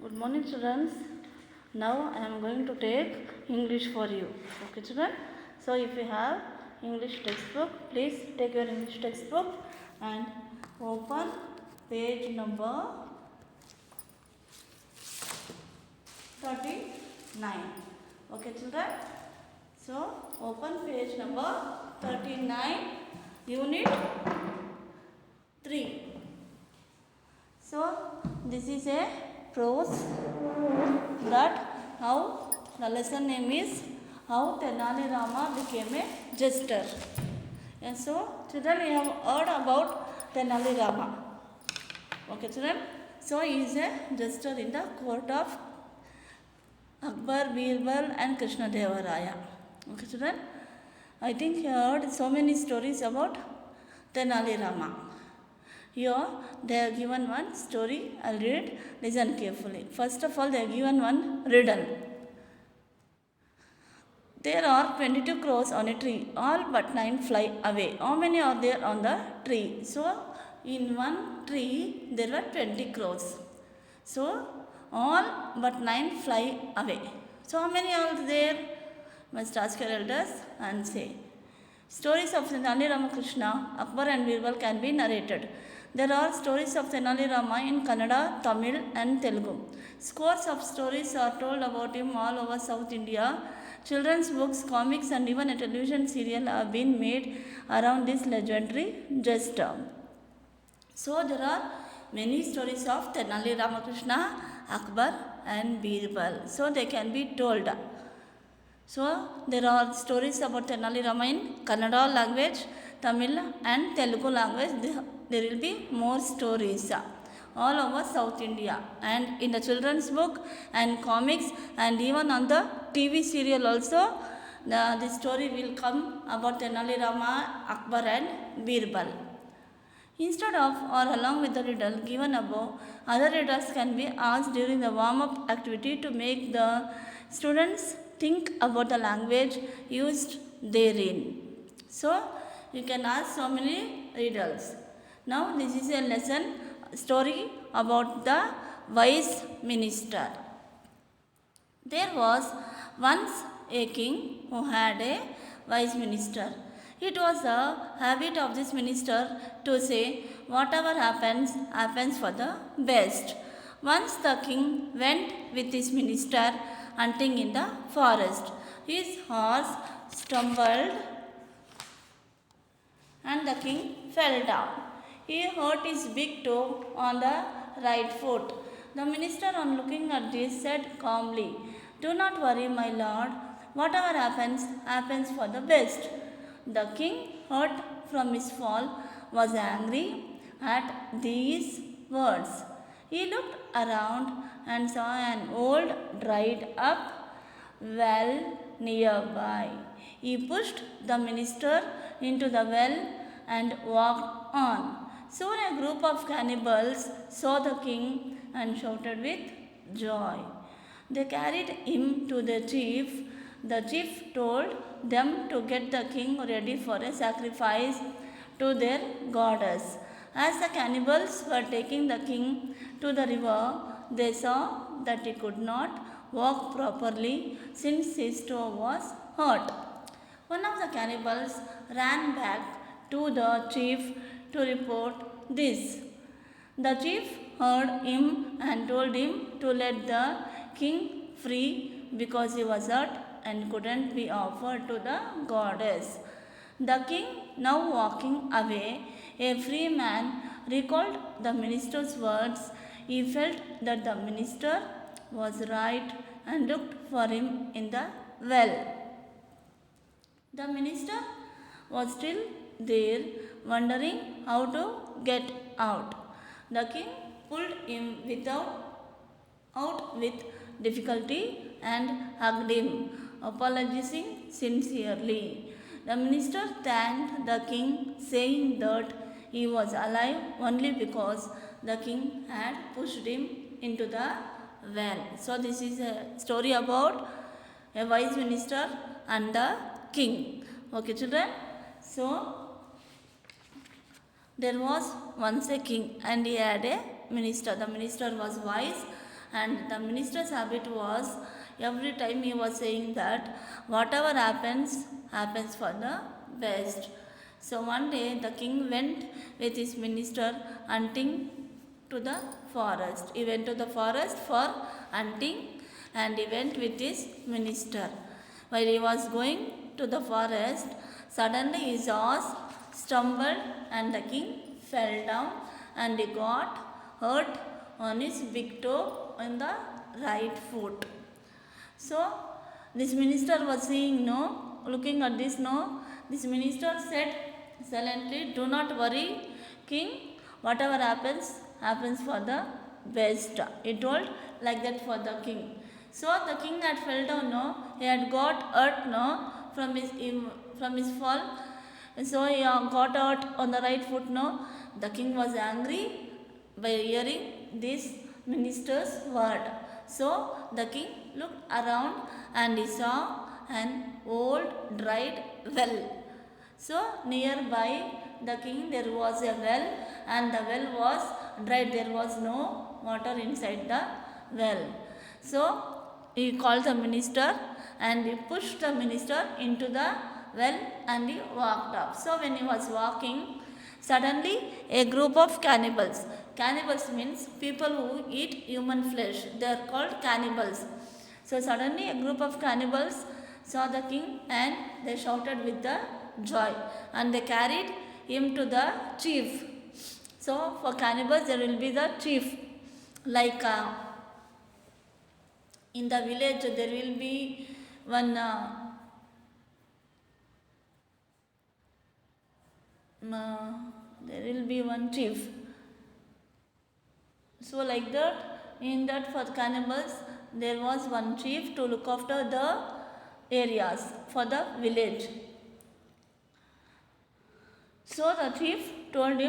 Good morning, students. Now I am going to take English for you. Okay, children. So if you have English textbook, please take your English textbook and open page number 39. Okay, children. So open page number 39, unit 3. So this is a prose that how the lesson name is how Tenali Rama became a jester. And so children, we have heard about Tenali Rama. Okay, children. So he is a jester in the court of Akbar, Birbal and Krishna Deva Raya. Okay, children. I think you heard so many stories about Tenali Rama. Here they have given one story. I'll read it. Listen carefully. First of all, they have given one riddle. There are 22 crows on a tree. All but 9 fly away. How many are there on the tree? So, in one tree, there were 20 crows. So, all but 9 fly away. So, how many are there? Must ask your elders and say. Stories of Tenali Ramakrishna, Akbar and Birbal can be narrated. There are stories of Tenali Rama in Kannada, Tamil and Telugu. Scores of stories are told about him all over South India. Children's books, comics and even a television serial have been made around this legendary jester. So there are many stories of Tenali Ramakrishna, Akbar and Birbal. So they can be told. So there are stories about Tenali Rama in Kannada language, Tamil and Telugu language. There will be more stories all over South India, and in the children's book and comics and even on the TV serial also the story will come about Tenali Rama, Akbar and Birbal. Instead of or along with the riddle given above, other riddles can be asked during the warm-up activity to make the students think about the language used therein. So, you can ask so many riddles. Now, this is a lesson story about the wise minister. There was once a king who had a wise minister. It was the habit of this minister to say, whatever happens, happens for the best. Once the king went with his minister hunting in the forest. His horse stumbled and the king fell down. He hurt his big toe on the right foot. The minister, on looking at this, said calmly, "Do not worry, my lord. Whatever happens, happens for the best." The king, hurt from his fall, was angry at these words. He looked around and saw an old, dried up well nearby. He pushed the minister into the well and walked on. Soon a group of cannibals saw the king and shouted with joy. They carried him to the chief. The chief told them to get the king ready for a sacrifice to their goddess. As the cannibals were taking the king to the river, they saw that he could not walk properly since his toe was hurt. One of the cannibals ran back to the chief to report this. The chief heard him and told him to let the king free because he was hurt and couldn't be offered to the goddess. The king, now walking away, a free man, recalled the minister's words. He felt that the minister was right and looked for him in the well. The minister was still there, wondering how to get out. The king pulled him out with difficulty and hugged him, apologizing sincerely. The minister thanked the king, saying that he was alive only because the king had pushed him into the well. So, this is a story about a wise minister and the king. Okay, children. So, there was once a king and he had a minister. The minister was wise And the minister's habit was every time he was saying that whatever happens, happens for the best. So one day the king went with his minister hunting to the forest. He went to the forest for hunting and he went with his minister. While he was going to the forest, suddenly his horse stumbled and the king fell down and he got hurt on his big toe on the right foot. So this minister was seeing, no, looking at this, no, this minister said silently, "Do not worry, king, whatever happens, happens for the best." He told like that for the king. So the king had fell down, no, he had got hurt, no, from his fall. So he got hurt on the right foot, no. The king was angry by hearing this minister's word. So the king looked around and he saw an old dried well. So nearby the king there was a well and the well was dried. There was no water inside the well. So he called the minister and he pushed the minister into the well and he walked up. So when he was walking, suddenly a group of cannibals. Cannibals means people who eat human flesh. They are called cannibals. So suddenly a group of cannibals saw the king and they shouted with the joy and they carried him to the chief. So for cannibals there will be the chief. Like in the village there will be one there will be one chief. So like that, in that for cannibals there was one chief to look after the areas for the village. So the chief told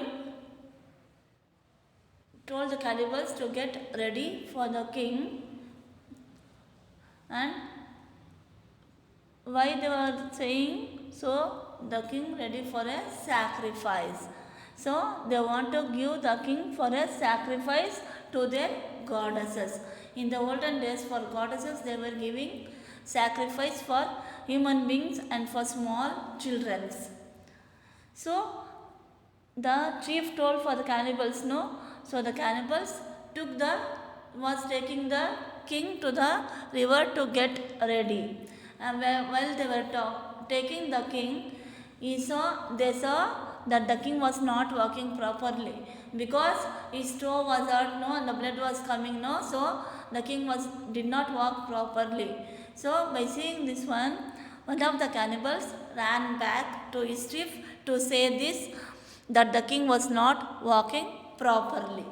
the cannibals to get ready for the king. And why they were saying, so the king ready for a sacrifice. So they want to give the king for a sacrifice to their goddesses. In the olden days for goddesses they were giving sacrifice for human beings and for small children. So the chief told for the cannibals, no. So the cannibals was taking the king to the river to get ready. And while they were taking the king, they saw that the king was not walking properly because his toe was hurt, no, and the blood was coming, no. So the king did not walk properly. So by seeing this one of the cannibals ran back to his chief to say this, that the king was not walking properly.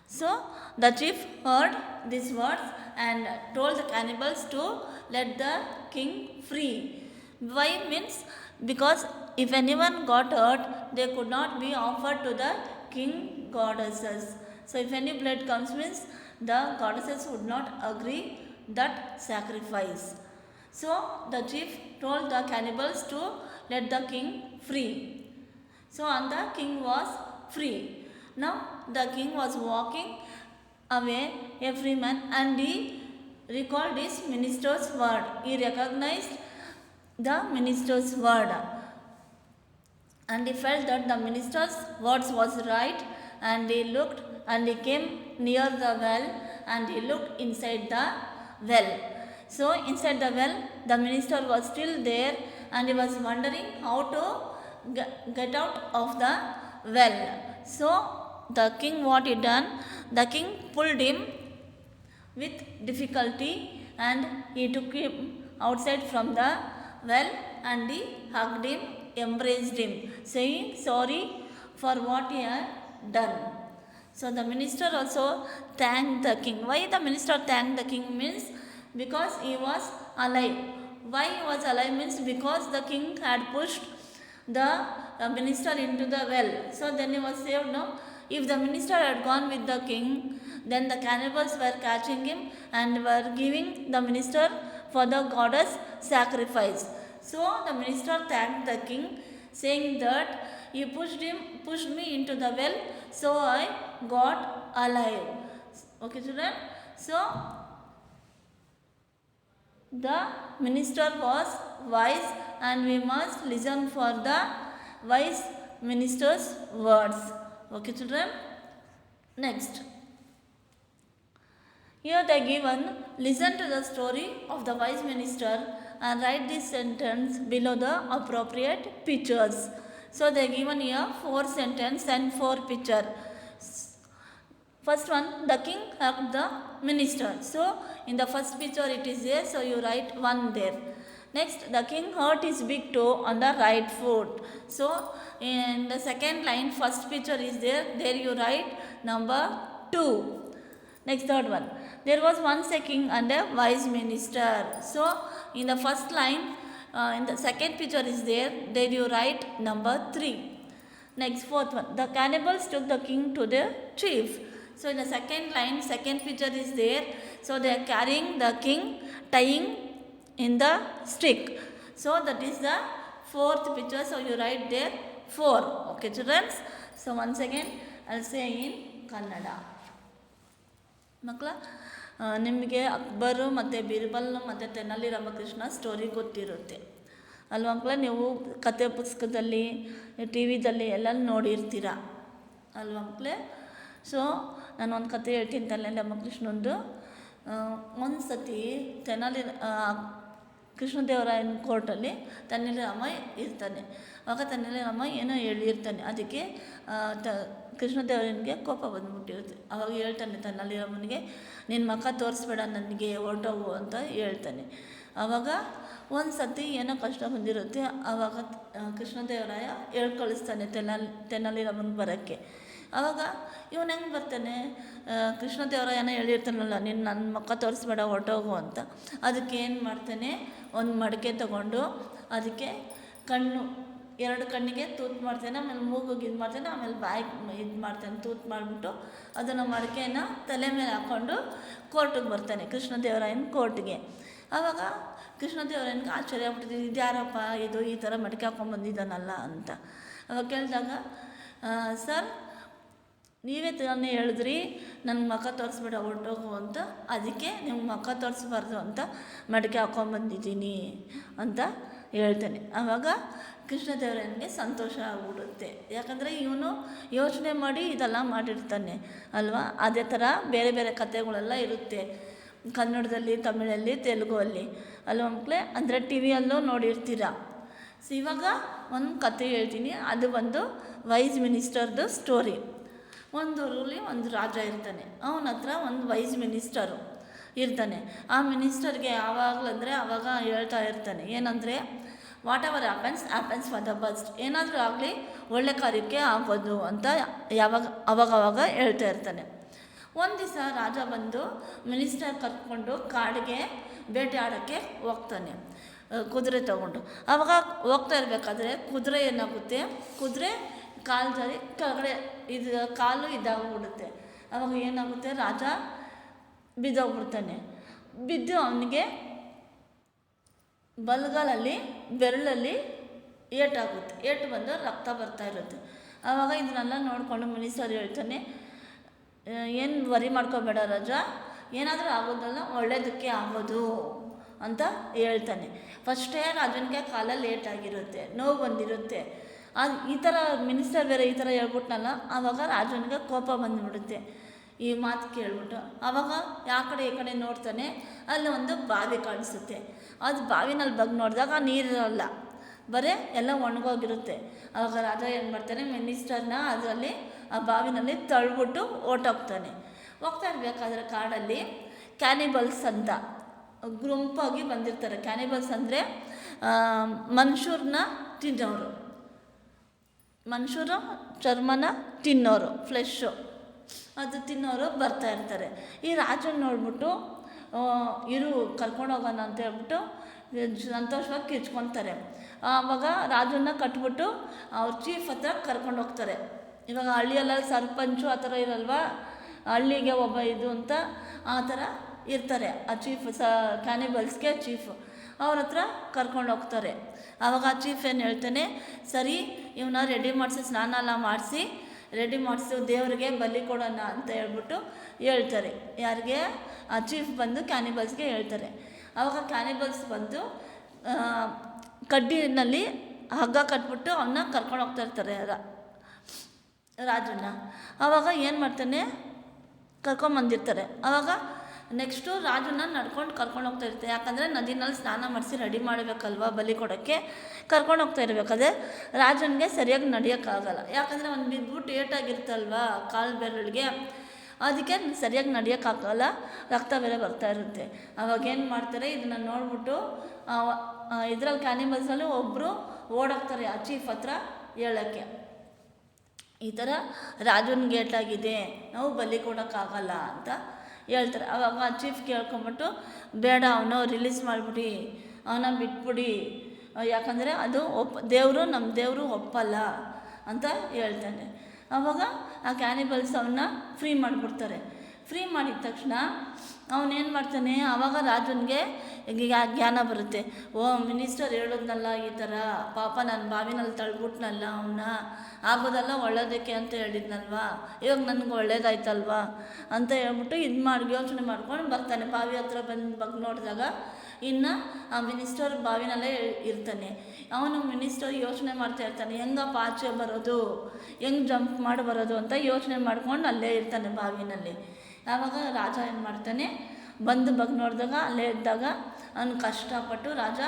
So the chief heard these words and told the cannibals to let the king free. Why means because if anyone got hurt, they could not be offered to the king goddesses. So if any blood comes means the goddesses would not agree that sacrifice. So the chief told the cannibals to let the king free. So and the king was free. Now the king was walking away, a free man, and he recalled his minister's word. He recognized the minister's word and he felt that the minister's words was right, and he looked and he came near the well and he looked inside the well. So inside the well the minister was still there and he was wondering how to get out of the well. So the king, what he done, the king pulled him with difficulty and he took him outside from the well and he hugged him, embraced him, saying sorry for what he had done. So the minister also thanked the king. Why the minister thanked the king means because he was alive. Why he was alive means because the king had pushed the minister into the well. So then he was saved, no. If the minister had gone with the king, then the cannibals were catching him and were giving the minister for the goddess sacrifice. So the minister thanked the king, saying that he pushed me into the well, so I got alive. Okay, children. So the minister was wise, and we must listen for the wise minister's words. Okay, children. Next, here they given, listen to the story of the wise minister and write this sentence below the appropriate pictures. So they given here 4 sentences and 4 picture. First one, the king hugged the minister. So in the first picture it is there, so you write 1 there. Next, the king hurt his big toe on the right foot. So in the second line, first picture is there you write number 2. Next, third one, there was once a king and a wise minister. So in the first line, in the second picture is there you write number 3. Next, fourth one, the cannibals took the king to the chief. So in the second line, second picture is there, so they are carrying the king, tying in the stick. So that is the fourth picture, so you write there 4. Okay, children. So once again I will say in Kannada. ಮಕ್ಕಳ, ನಿಮಗೆ ಅಕ್ಬರು ಮತ್ತು ಬೀರ್ಬಲ್ ಮತ್ತು Tenali Ramakrishna story ಗೊತ್ತಿರುತ್ತೆ ಅಲ್ವ ಮಕ್ಕಳ? ನೀವು ಕತೆ ಪುಸ್ತಕದಲ್ಲಿ, ಟಿ ವಿದಲ್ಲಿ ಎಲ್ಲ ನೋಡಿರ್ತೀರ ಅಲ್ವ ಮಕ್ಕಳೇ? ಸೊ ನಾನು ಒಂದು ಕತೆ ಹೇಳ್ತೀನಿ ತೆನಾಲಿ ರಾಮಕೃಷ್ಣಂದು. ಒಂದು ಸತಿ ಕೃಷ್ಣದೇವರಾಯನ ಕೋರ್ಟಲ್ಲಿ ತೆನಾಲಿ ರಾಮ ಇರ್ತಾನೆ. ಆವಾಗ ತೆನಾಲಿ ರಾಮ ಏನೋ ಹೇಳಿರ್ತಾನೆ, ಅದಕ್ಕೆ ಕೃಷ್ಣದೇವರನಿಗೆ ಕೋಪ ಬಂದುಬಿಟ್ಟಿರುತ್ತೆ. ಅವಾಗ ಹೇಳ್ತಾನೆ ತೆನಾಲಿ ರಾಮನಿಗೆ, ನಿನ್ನ ಮುಖ ತೋರಿಸ್ಬೇಡ ನನಗೆ, ಹೊರಟೋಗು ಅಂತ ಹೇಳ್ತಾನೆ. ಆವಾಗ ಒಂದು ಸತಿ ಏನೋ ಕಷ್ಟ ಬಂದಿರುತ್ತೆ, ಆವಾಗ ಕೃಷ್ಣದೇವರಾಯ ಕಳಿಸ್ತಾನೆ ತೆನಾಲಿ ರಾಮನಿಗೆ ಬರೋಕ್ಕೆ. ಆವಾಗ ಇವನು ಹೆಂಗೆ ಬರ್ತಾನೆ, ಕೃಷ್ಣದೇವರಾಯನ ಹೇಳಿರ್ತಾನಲ್ಲ, ನೀನು ನನ್ನ ಮುಖ ತೋರಿಸ್ಬೇಡ ಹೊರಟೋಗು ಅಂತ. ಅದಕ್ಕೆ ಏನು ಮಾಡ್ತಾನೆ, ಒಂದು ಮಡಿಕೆ ತಗೊಂಡು ಅದಕ್ಕೆ ಕಣ್ಣು, 2 ಕಣ್ಣಿಗೆ ತೂತು ಮಾಡ್ತಾನೆ, ಆಮೇಲೆ ಮೂಗಿಗೆ ಇದು ಮಾಡ್ತಾನೆ, ಆಮೇಲೆ ಬಾಯಿಗೆ ಇದು ಮಾಡ್ತಾನೆ, ತೂತು ಮಾಡಿಬಿಟ್ಟು ಅದನ್ನು ಮಡಿಕೆನ ತಲೆ ಮೇಲೆ ಹಾಕ್ಕೊಂಡು ಕೋರ್ಟಿಗೆ ಬರ್ತಾನೆ, ಕೃಷ್ಣದೇವರಾಯನ ಕೋರ್ಟಿಗೆ. ಆವಾಗ ಕೃಷ್ಣದೇವರಾಯನಿಗೆ ಆಶ್ಚರ್ಯ ಆಗ್ಬಿಟ್ಟಿದೆ, ಇದು ಯಾರಪ್ಪ ಇದು ಈ ಥರ ಮಡಿಕೆ ಹಾಕ್ಕೊಂಡ್ಬಂದಿದ್ದಾನಲ್ಲ ಅಂತ. ಅವಾಗ ಕೇಳಿದಾಗ, ಸರ್ ನೀವೇ ತಾನೇ ಹೇಳಿದ್ರಿ ನನ್ನ ಮುಖ ತೋರಿಸ್ಬೇಡ ಹೊರಟೋಗು ಅಂತ, ಅದಕ್ಕೆ ನಿಮ್ಮ ಮುಖ ತೋರಿಸ್ಬಾರ್ದು ಅಂತ ಮಡಿಕೆ ಹಾಕ್ಕೊಂಬಂದಿದ್ದೀನಿ ಅಂತ ಹೇಳ್ತಾನೆ. ಆವಾಗ ಕೃಷ್ಣದೇವರಾಯನಿಗೆ ಸಂತೋಷ ಆಗ್ಬಿಡುತ್ತೆ, ಯಾಕಂದರೆ ಇವನು ಯೋಚನೆ ಮಾಡಿ ಇದೆಲ್ಲ ಮಾಡಿರ್ತಾನೆ ಅಲ್ವಾ. ಅದೇ ಥರ ಬೇರೆ ಬೇರೆ ಕಥೆಗಳೆಲ್ಲ ಇರುತ್ತೆ, ಕನ್ನಡದಲ್ಲಿ, ತಮಿಳಲ್ಲಿ, ತೆಲುಗಲ್ಲಿ ಅಲ್ವ ಮಕ್ಕಳೇ? ಅಂದರೆ ಟಿ ವಿಯಲ್ಲೂ ನೋಡಿರ್ತೀರ. ಸೊ ಇವಾಗ ಒಂದು ಕತೆ ಹೇಳ್ತೀನಿ, ಅದು ಒಂದು ವೈಸ್ ಮಿನಿಸ್ಟರ್ದು ಸ್ಟೋರಿ. ಒಂದು ಊರಲ್ಲಿ ಒಂದು ರಾಜ ಇರ್ತಾನೆ, ಅವನ ಹತ್ರ ಒಂದು ವೈಸ್ ಮಿನಿಸ್ಟರು ಇರ್ತಾನೆ. ಆ ಮಿನಿಸ್ಟರ್ಗೆ ಯಾವಾಗಲಂದರೆ ಆವಾಗ ಹೇಳ್ತಾ ಇರ್ತಾನೆ, ಏನಂದರೆ what ever happens for the best, ಏನಾದರೂ ಆಗಲಿ ಒಳ್ಳೆ ಕಾರ್ಯಕ್ಕೆ ಆಗೋದು ಅಂತ ಅವಾಗವಾಗ ಹೇಳ್ತಾ ಇರ್ತಾನೆ. ಒಂದು ದಿವಸ ರಾಜ ಬಂದು ಮಿನಿಸ್ಟರ್ ಕರ್ಕೊಂಡು ಕಾಡಿಗೆ ಬೇಟೆ ಆಡೋಕ್ಕೆ ಹೋಗ್ತಾನೆ, ಕುದುರೆ ತಗೊಂಡು. ಆವಾಗ ಹೋಗ್ತಾ ಇರಬೇಕಾದ್ರೆ ಕುದುರೆ ಏನಾಗುತ್ತೆ, ಕುದುರೆ ಕಾಲು ಜಾರಿ ಕೆಳಗಡೆ ಕಾಲು ಇದಾಗ್ಬಿಡುತ್ತೆ. ಆವಾಗ ಏನಾಗುತ್ತೆ, ರಾಜ ಬಿದ್ದೋಗ್ಬಿಡ್ತಾನೆ. ಬಿದ್ದು ಅವನಿಗೆ ಬಲಗಾಲಲ್ಲಿ ಬೆರಳಲ್ಲಿ ಏಟಾಗುತ್ತೆ, ಏಟು ಬಂದು ರಕ್ತ ಬರ್ತಾ ಇರುತ್ತೆ. ಆವಾಗ ಇದನ್ನೆಲ್ಲ ನೋಡಿಕೊಂಡು ಮಿನಿಸ್ಟರ್ ಹೇಳ್ತಾನೆ, ಏನು ವರಿ ಮಾಡ್ಕೋಬೇಡ ರಾಜ, ಏನಾದರೂ ಆಗೋದಲ್ಲ ಒಳ್ಳೆಯದಕ್ಕೆ ಆಗೋದು ಅಂತ ಹೇಳ್ತಾನೆ. ಫಸ್ಟೇ ರಾಜನಿಗೆ ಕಾಲಲ್ಲಿ ಏಟಾಗಿರುತ್ತೆ, ನೋವು ಬಂದಿರುತ್ತೆ. ಈ ಥರ ಮಿನಿಸ್ಟರ್ ಬೇರೆ ಈ ಥರ ಹೇಳ್ಬಿಟ್ನಲ್ಲ, ಆವಾಗ ರಾಜನಿಗೆ ಕೋಪ ಬಂದುಬಿಡುತ್ತೆ ಈ ಮಾತು ಕೇಳ್ಬಿಟ್ಟು. ಆವಾಗ ಆ ಕಡೆ ಈ ಕಡೆ ನೋಡ್ತಾನೆ, ಅಲ್ಲಿ ಒಂದು ಬಾವಿ ಕಾಣಿಸುತ್ತೆ. ಅದು ಬಾವಿನಲ್ಲಿ ಬಗ್ಗೆ ನೋಡಿದಾಗ ನೀರಿರಲ್ಲ, ಬರೀ ಎಲ್ಲ ಒಣಗೋಗಿರುತ್ತೆ. ಆವಾಗ ರಾಜ ಏನು ಮಾಡ್ತಾನೆ, ಮಿನಿಸ್ಟರ್ನ ಅದರಲ್ಲಿ ಆ ಬಾವಿನಲ್ಲಿ ತಳ್ಳಿಬಿಟ್ಟು ಹೋಗ್ತಾ ಇರಬೇಕಾದ್ರೆ ಕಾಡಲ್ಲಿ ಕ್ಯಾನಿಬಲ್ಸ್ ಅಂತ ಗುಂಪಾಗಿ ಬಂದಿರ್ತಾರೆ. ಕ್ಯಾನಿಬಲ್ಸ್ ಅಂದರೆ ಮನುಷ್ಯರನ್ನ ತಿನ್ನೋರು, ಮನುಷ್ಯರು ಚರ್ಮನ ತಿನ್ನೋರು, ಫ್ಲೆಶ್ಶು ಅದು ತಿನ್ನೋರು ಬರ್ತಾ ಇರ್ತಾರೆ. ಈ ರಾಜನ ನೋಡ್ಬಿಟ್ಟು ಇರು ಕರ್ಕೊಂಡೋಗೋಣ ಅಂತ ಹೇಳ್ಬಿಟ್ಟು ಸಂತೋಷವಾಗಿ ಕಿರ್ಚ್ಕೊತಾರೆ. ಆವಾಗ ರಾಜನ್ನ ಕಟ್ಬಿಟ್ಟು ಅವ್ರ ಚೀಫ್ ಹತ್ರ ಕರ್ಕೊಂಡು ಹೋಗ್ತಾರೆ. ಇವಾಗ ಹಳ್ಳಿಯೆಲ್ಲ ಸರ್ಪಂಚು ಆ ಥರ ಇರಲ್ವ, ಹಳ್ಳಿಗೆ ಒಬ್ಬ ಇದು ಅಂತ ಆ ಥರ ಇರ್ತಾರೆ. ಆ ಚೀಫ್ ಕ್ಯಾನಿಬಲ್ಸ್ಗೆ ಚೀಫ್, ಅವ್ರ ಹತ್ರ ಕರ್ಕೊಂಡು ಹೋಗ್ತಾರೆ. ಆವಾಗ ಆ ಚೀಫ್ ಏನು ಹೇಳ್ತಾನೆ, ಸರಿ ಇವನ್ನ ರೆಡಿ ಮಾಡಿಸಿ ಸ್ನಾನ ಎಲ್ಲ ಮಾಡಿಸಿ ರೆಡಿ ಮಾಡಿಸಿ ದೇವರಿಗೆ ಬಲಿ ಕೊಡೋಣ ಅಂತ ಹೇಳ್ಬಿಟ್ಟು ಹೇಳ್ತಾರೆ. ಯಾರಿಗೆ? ಆ ಚೀಫ್ ಬಂದು ಕ್ಯಾನಿಬಲ್ಸ್ಗೆ ಹೇಳ್ತಾರೆ. ಆವಾಗ ಕ್ಯಾನಿಬಲ್ಸ್ ಬಂದು ಕಡ್ಡಿನಲ್ಲಿ ಹಗ್ಗ ಕಟ್ಬಿಟ್ಟು ಅವನ್ನ ಕರ್ಕೊಂಡು ಹೋಗ್ತಾ ಇರ್ತಾರೆ ರಾಜನ್ನ. ಆವಾಗ ಏನು ಮಾಡ್ತಾನೆ, ಕರ್ಕೊಂಬಂದಿರ್ತಾರೆ. ಆವಾಗ ನೆಕ್ಸ್ಟು ರಾಜನ್ನ ನಡ್ಕೊಂಡು ಕರ್ಕೊಂಡು ಹೋಗ್ತಾ ಇರ್ತಾರೆ. ಯಾಕಂದರೆ ನದಿನಲ್ಲಿ ಸ್ನಾನ ಮಾಡಿಸಿ ರೆಡಿ ಮಾಡಬೇಕಲ್ವ ಬಲಿ ಕೊಡೋಕ್ಕೆ. ಕರ್ಕೊಂಡು ಹೋಗ್ತಾ ಇರಬೇಕಾದ್ರೆ ರಾಜನಿಗೆ ಸರಿಯಾಗಿ ನಡೆಯೋಕ್ಕಾಗಲ್ಲ. ಯಾಕಂದರೆ ಅವ್ನು ಬಿದ್ದುಬಿಟ್ಟು ಏಟಾಗಿರ್ತಲ್ವ ಕಾಲು ಬೆರಳಿಗೆ, ಅದಕ್ಕೆ ಸರಿಯಾಗಿ ನಡೆಯೋಕ್ಕಾಗಲ್ಲ, ರಕ್ತ ಬೇರೆ ಬರ್ತಾ ಇರುತ್ತೆ. ಅವಾಗೇನು ಮಾಡ್ತಾರೆ, ಇದನ್ನು ನೋಡ್ಬಿಟ್ಟು ಇದರಲ್ಲಿ ಕ್ಯಾನಿಮಲ್ಸಲ್ಲಿ ಒಬ್ಬರು ಓಡೋಗ್ತಾರೆ ಆ ಚೀಫ್ ಹತ್ರ ಹೇಳೋಕ್ಕೆ, ಈ ಥರ ರಾಜನಿಗೆ ಏಟಾಗಿದೆ, ನಾವು ಬಲಿ ಕೊಡೋಕ್ಕಾಗಲ್ಲ ಅಂತ ಹೇಳ್ತಾರೆ. ಆವಾಗ ಆ ಚೀಫ್ ಕೇಳ್ಕೊಂಬಿಟ್ಟು, ಬೇಡ ಅವನು ರಿಲೀಸ್ ಮಾಡಿಬಿಡಿ, ಅವನ ಬಿಟ್ಬಿಡಿ, ಯಾಕಂದರೆ ಅದು ದೇವರು ನಮ್ಮ ದೇವರು ಒಪ್ಪಲ್ಲ ಅಂತ ಹೇಳ್ತಾನೆ. ಆವಾಗ ಆ ಕ್ಯಾನಿಬಲ್ಸ್ ಅವನ್ನ ಫ್ರೀ ಮಾಡಿಬಿಡ್ತಾರೆ. ಫ್ರೀ ಮಾಡಿದ ತಕ್ಷಣ ಅವನೇನು ಮಾಡ್ತಾನೆ, ಆವಾಗ ರಾಜನಿಗೆ ಜ್ಞಾನ ಬರುತ್ತೆ. ಓ ಮಿನಿಸ್ಟರ್ ಹೇಳಿದ್ನಲ್ಲ ಈ ಥರ, ಪಾಪ ನಾನು ಬಾವಿನಲ್ಲಿ ತಳ್ಬಿಟ್ನಲ್ಲ ಅವನ್ನ, ಆಗೋದಲ್ಲ ಒಳ್ಳೇದಕ್ಕೆ ಅಂತ ಹೇಳಿದ್ನಲ್ವ, ಇವಾಗ ನನಗೆ ಒಳ್ಳೇದಾಯ್ತಲ್ವಾ ಅಂತ ಹೇಳ್ಬಿಟ್ಟು ಯೋಚನೆ ಮಾಡ್ಕೊಂಡು ಬರ್ತಾನೆ. ಬಾವಿ ಹತ್ರ ಬಂದು ನೋಡಿದಾಗ ಇನ್ನು ಆ ಮಿನಿಸ್ಟರ್ ಬಾವಿನಲ್ಲೇ ಇರ್ತಾನೆ. ಅವನು ಮಿನಿಸ್ಟರ್ ಯೋಚನೆ ಮಾಡ್ತಾ ಇರ್ತಾನೆ, ಹೆಂಗಪ್ಪ ಆಚೆ ಬರೋದು, ಹೆಂಗೆ ಜಂಪ್ ಮಾಡಿ ಬರೋದು ಅಂತ ಯೋಚನೆ ಮಾಡ್ಕೊಂಡು ಅಲ್ಲೇ ಇರ್ತಾನೆ ಬಾವಿನಲ್ಲಿ. ಆವಾಗ ರಾಜ ಏನು ಮಾಡ್ತಾನೆ, ಬಂದು ನೋಡಿದಾಗ ಅಲ್ಲೇ ಇದ್ದಾಗ ಅವನು ಕಷ್ಟಪಟ್ಟು ರಾಜ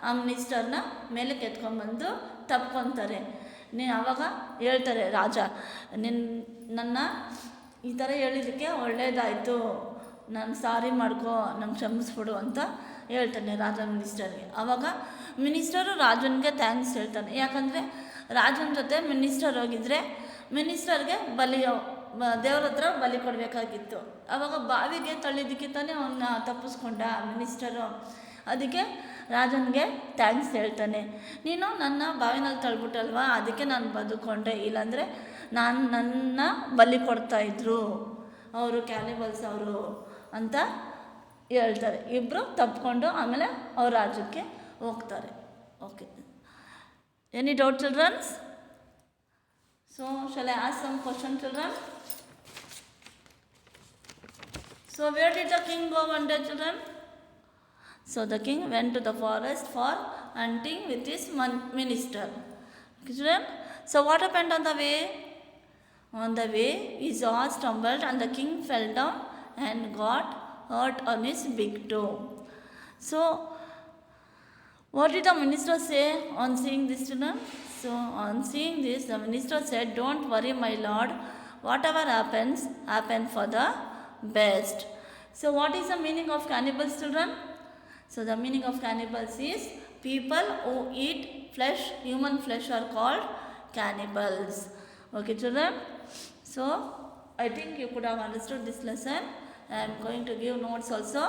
ಆ ಮಿನಿಸ್ಟರ್ನ ಮೇಲೆ ಕೆತ್ಕೊಂಡ್ಬಂದು ತಪ್ಕೊತಾರೆ. ಆವಾಗ ಹೇಳ್ತಾರೆ ರಾಜ, ನನ್ನ ಈ ಥರ ಹೇಳಿದ್ದಕ್ಕೆ ಒಳ್ಳೇದಾಯಿತು, ನಾನು ಸಾರಿ ಮಾಡ್ಕೊ, ನಂಗೆ ಕ್ಷಮಿಸ್ಬಿಡು ಅಂತ ಹೇಳ್ತಾನೆ ರಾಜ ಮಿನಿಸ್ಟರ್ಗೆ. ಆವಾಗ ಮಿನಿಸ್ಟರು ರಾಜನಿಗೆ ಥ್ಯಾಂಕ್ಸ್ ಹೇಳ್ತಾನೆ. ಯಾಕಂದರೆ ರಾಜನ ಜೊತೆ ಮಿನಿಸ್ಟರ್ ಹೋಗಿದ್ರೆ ಮಿನಿಸ್ಟರ್ಗೆ ದೇವ್ರ ಹತ್ರ ಬಲಿ ಕೊಡಬೇಕಾಗಿತ್ತು. ಆವಾಗ ಬಾವಿಗೆ ತಳ್ಳಿದ್ದಕ್ಕೆ ತಾನೇ ಅವನ್ನ ತಪ್ಪಿಸ್ಕೊಂಡ ಮಿನಿಸ್ಟರು. ಅದಕ್ಕೆ ರಾಜನಿಗೆ ಥ್ಯಾಂಕ್ಸ್ ಹೇಳ್ತಾನೆ. ನೀನು ನನ್ನ ಬಾವಿನಲ್ಲಿ ತಳ್ಬಿಟ್ಟಲ್ವಾ, ಅದಕ್ಕೆ ನಾನು ಬದುಕೊಂಡೆ, ಇಲ್ಲಾಂದರೆ ನನ್ನ ಬಲಿ ಕೊಡ್ತಾಯಿದ್ರು ಅವರು ಕ್ಯಾನಿಬಲ್ಸ್ ಅವರು ಅಂತ ಹೇಳ್ತಾರೆ. ಇಬ್ಬರು ತಪ್ಪಿಕೊಂಡು ಆಮೇಲೆ ಅವ್ರ ರಾಜ್ಯಕ್ಕೆ ಹೋಗ್ತಾರೆ. Okay, any doubt childrens? So shall I ask some question, children? So where did the king go one day, children? So the king went to the forest for hunting with his minister. Okay, children? So what happened on the way? On the way, his horse stumbled and the king fell down and got hurt on his big toe. So what did the minister say on seeing this, children? So on seeing this, the minister said, "Don't worry, my lord. Whatever happens, happen for the best." So what is the meaning of cannibals, children? So the meaning of cannibals is people who eat flesh, human flesh are called cannibals. Okay, children? So I think you could have understood this lesson. I am going to give notes also.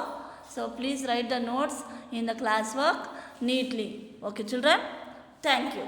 So please write the notes in the classwork neatly. Okay, children? Thank you.